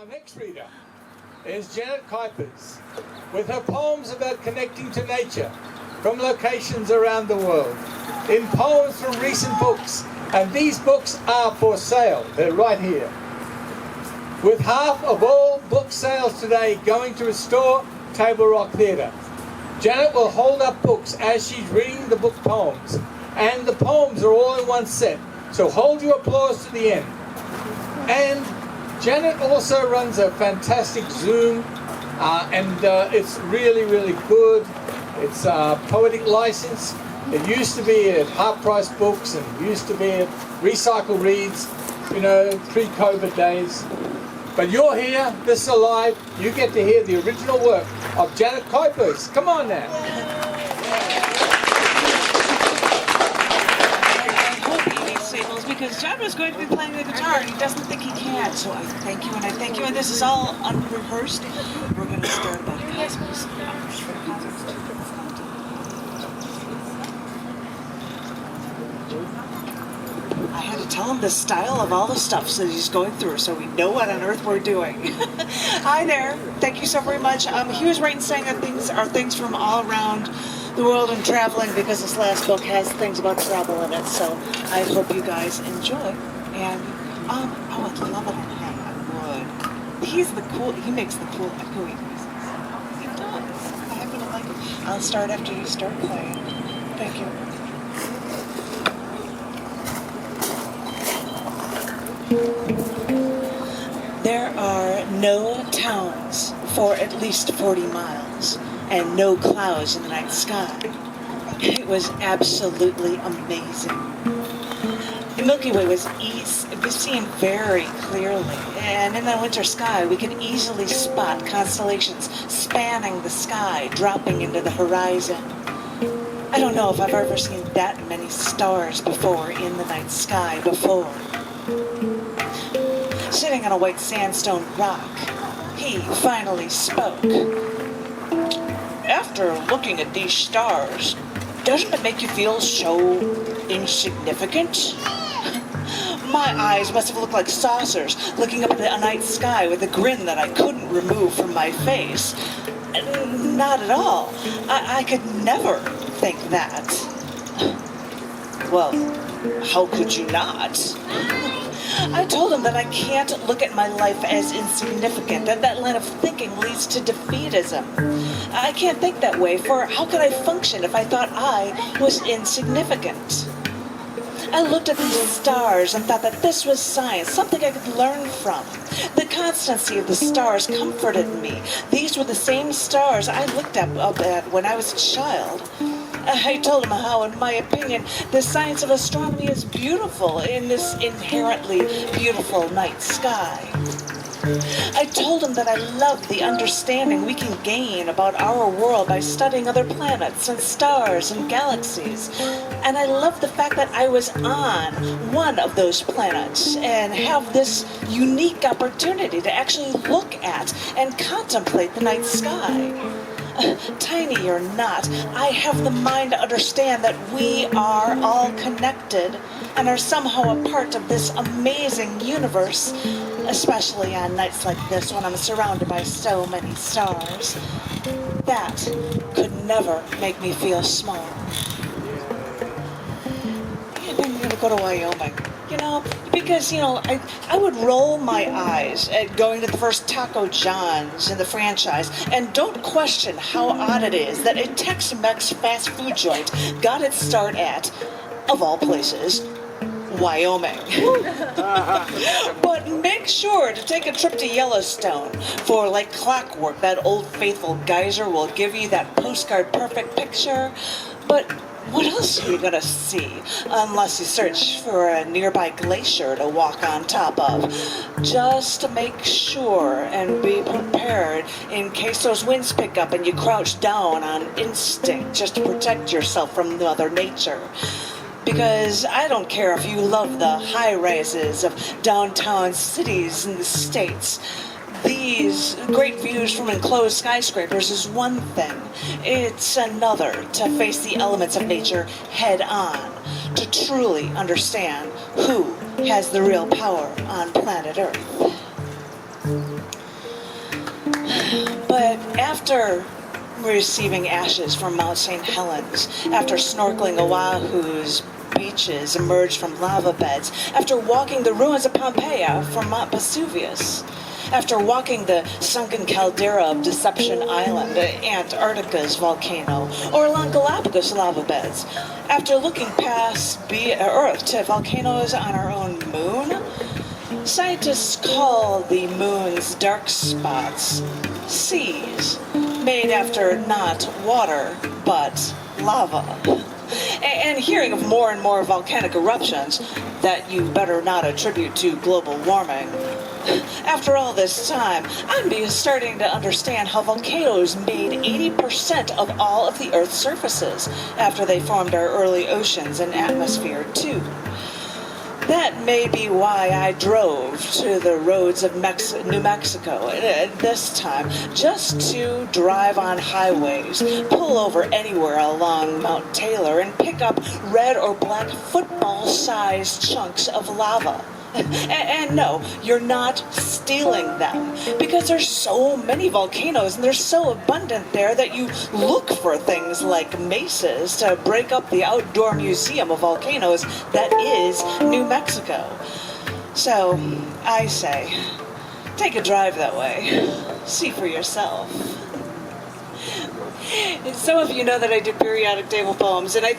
Our next reader is Janet Kuypers with her poems about connecting to nature from locations around the world, in poems from recent books, and these books are for sale. They're right here. With half of all book sales today going to restore Table Rock Theatre, Janet will hold up books as she's reading the book poems, and the poems are all in one set, so hold your applause to the end. And Janet also runs a fantastic Zoom, and it's really, really good. It's a poetic license. It used to be at Half Price Books and used to be at Recycle Reads, you know, pre-COVID days. But you're here, this is alive, you get to hear the original work of Janet Kuypers. Come on now. Because John was going to be playing the guitar and he doesn't think he can. So I thank you and I thank you. And this is all unrehearsed. We're going to start about cosmos. I had to tell him the style of all the stuff that he's going through so we know what on earth we're doing. Hi there. Thank you so very much. He was right in saying that things are things from all around the world and traveling, because this last book has things about travel in it, so I hope you guys enjoy. And I would love it on him. I would. He's the cool. He makes the cool echoey noises. He does. I'm gonna like it. I'll start after you start playing. Thank you. There are no towns for at least 40 miles. And no clouds in the night sky. It was absolutely amazing. The Milky Way was seen very clearly, and in the winter sky we could easily spot constellations spanning the sky, dropping into the horizon. I don't know if I've ever seen that many stars before in the night sky before. Sitting on a white sandstone rock, he finally spoke. After looking at these stars, doesn't it make you feel so insignificant? My eyes must have looked like saucers looking up at the night sky with a grin that I couldn't remove from my face. Not at all. I could never think that. Well, how could you not? I told him that I can't look at my life as insignificant, and that line of thinking leads to defeatism. I can't think that way, for how could I function if I thought I was insignificant? I looked at these stars and thought that this was science, something I could learn from. The constancy of the stars comforted me. These were the same stars I looked up at when I was a child. I told him how, in my opinion, the science of astronomy is beautiful in this inherently beautiful night sky. I told him that I love the understanding we can gain about our world by studying other planets and stars and galaxies. And I love the fact that I was on one of those planets and have this unique opportunity to actually look at and contemplate the night sky. Tiny or not, I have the mind to understand that we are all connected and are somehow a part of this amazing universe, especially on nights like this when I'm surrounded by so many stars. That could never make me feel small. I'm going to go to Wyoming. You know, because, you know, I would roll my eyes at going to the first Taco John's in the franchise, and don't question how odd it is that a Tex-Mex fast food joint got its start at, of all places, Wyoming. But make sure to take a trip to Yellowstone, for like clockwork, that old faithful geyser will give you that postcard perfect picture. But what else are you going to see, unless you search for a nearby glacier to walk on top of? Just to make sure and be prepared in case those winds pick up and you crouch down on instinct just to protect yourself from Mother Nature. Because I don't care if you love the high-rises of downtown cities in the States. These great views from enclosed skyscrapers is one thing. It's another to face the elements of nature head on, to truly understand who has the real power on planet Earth. But after receiving ashes from Mount St. Helens, after snorkeling Oahu's beaches emerged from lava beds, after walking the ruins of Pompeii from Mount Vesuvius, after walking the sunken caldera of Deception Island, Antarctica's volcano, or along Galapagos lava beds, after looking past Earth to volcanoes on our own moon, scientists call the moon's dark spots seas, made after not water, but lava. And hearing of more and more volcanic eruptions that you better not attribute to global warming. After all this time, I'm starting to understand how volcanoes made 80% of all of the Earth's surfaces after they formed our early oceans and atmosphere, too. That may be why I drove to the roads of New Mexico this time, just to drive on highways, pull over anywhere along Mount Taylor, and pick up red or black football-sized chunks of lava. And no, you're not stealing them, because there's so many volcanoes and they're so abundant there that you look for things like mesas to break up the outdoor museum of volcanoes that is New Mexico. So I say, take a drive that way. See for yourself. Some of you know that I did periodic table poems, and I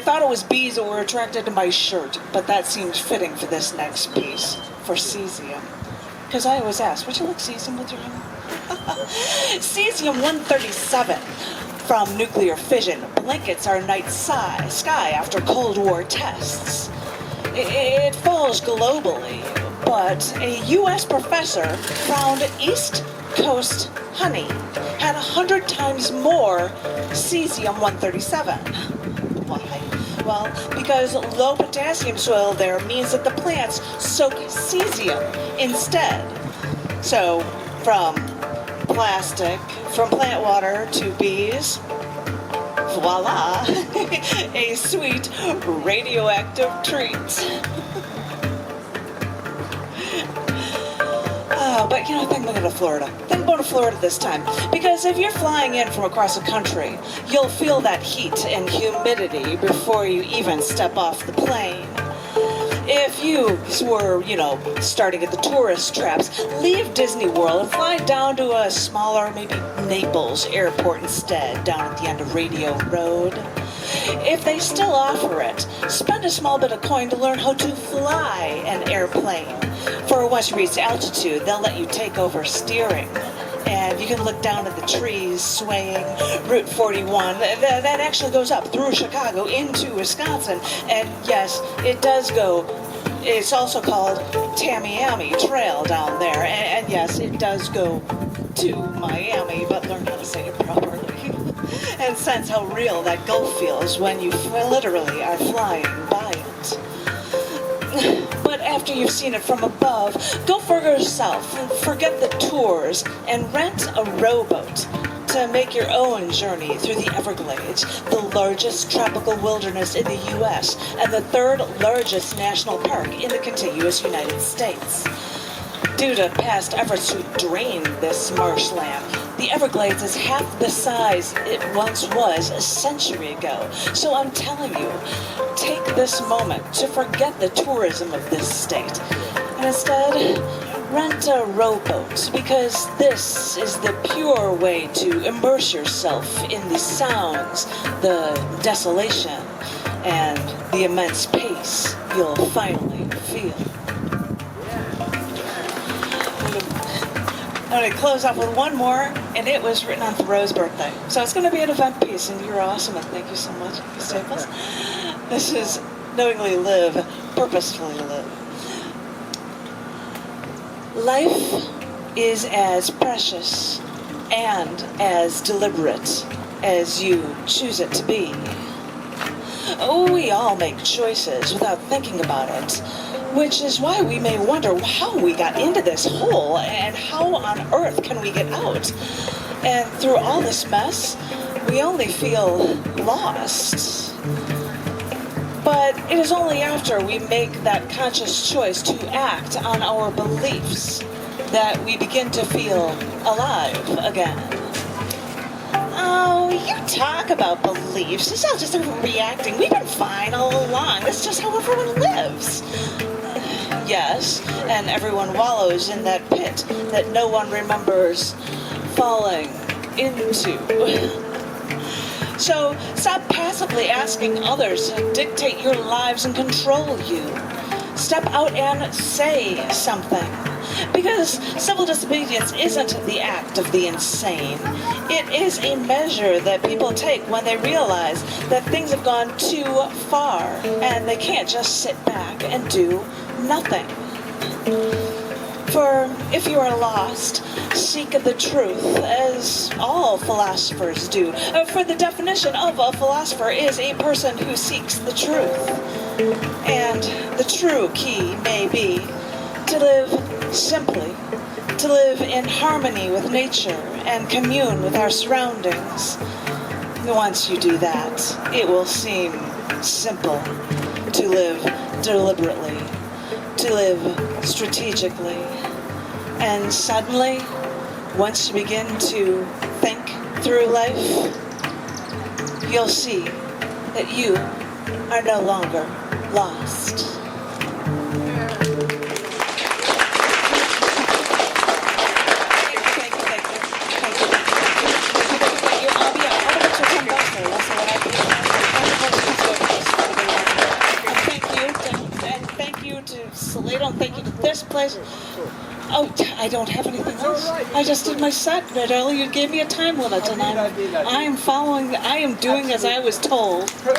thought it was bees that were attracted to my shirt, but that seemed fitting for this next piece, for cesium. Because I always ask, would you like cesium with your hammer? Cesium-137 from nuclear fission blankets our night sky after Cold War tests. It falls globally, but a U.S. professor found East Coast honey had 100 times more cesium-137. Why? Well, because low potassium soil there means that the plants soak cesium instead. So, from plant water to bees, voila, a sweet radioactive treat. But I think I'm going to Florida. I'm going to Florida this time. Because if you're flying in from across the country, you'll feel that heat and humidity before you even step off the plane. If you were, starting at the tourist traps, leave Disney World and fly down to a smaller, maybe Naples airport instead, down at the end of Radio Road. If they still offer it, spend a small bit of coin to learn how to fly an airplane. For once you reach altitude, they'll let you take over steering. And you can look down at the trees swaying. Route 41, that actually goes up through Chicago into Wisconsin. And yes, it does go. It's also called Tamiami Trail down there. And yes, it does go to Miami, but learn how to say it properly. And sense how real that gulf feels when you literally are flying by it. But after you've seen it from above, go for yourself and forget the tours and rent a rowboat to make your own journey through the Everglades, the largest tropical wilderness in the U.S. and the third largest national park in the contiguous United States. Due to past efforts to drain this marshland, the Everglades is half the size it once was a century ago. So I'm telling you, take this moment to forget the tourism of this state and instead rent a rowboat, because this is the pure way to immerse yourself in the sounds, the desolation, and the immense pace you'll finally feel. I'm going to close off with one more, and it was written on Thoreau's birthday. So it's going to be an event piece, and you're awesome, and thank you so much, Staples. This is Knowingly Live, Purposefully Live. Life is as precious and as deliberate as you choose it to be. Oh, we all make choices without thinking about it, which is why we may wonder how we got into this hole and how on earth can we get out. And through all this mess, we only feel lost. But it is only after we make that conscious choice to act on our beliefs that we begin to feel alive again. Oh, you talk about beliefs. It's all just overreacting. We've been fine all along. That's just how everyone lives. Yes, and everyone wallows in that pit that no one remembers falling into. So stop passively asking others to dictate your lives and control you. Step out and say something. Because civil disobedience isn't the act of the insane. It is a measure that people take when they realize that things have gone too far and they can't just sit back and do nothing. For if you are lost, seek the truth, as all philosophers do. For the definition of a philosopher is a person who seeks the truth. And the true key may be to live simply, to live in harmony with nature and commune with our surroundings. Once you do that, it will seem simple to live deliberately, to live strategically. And suddenly, once you begin to think through life, you'll see that you are no longer lost. Salado, and thank you to this place. Oh, I don't have anything else. I just did my set, but earlier you gave me a time limit, and I am following. I am doing as I was told. Thank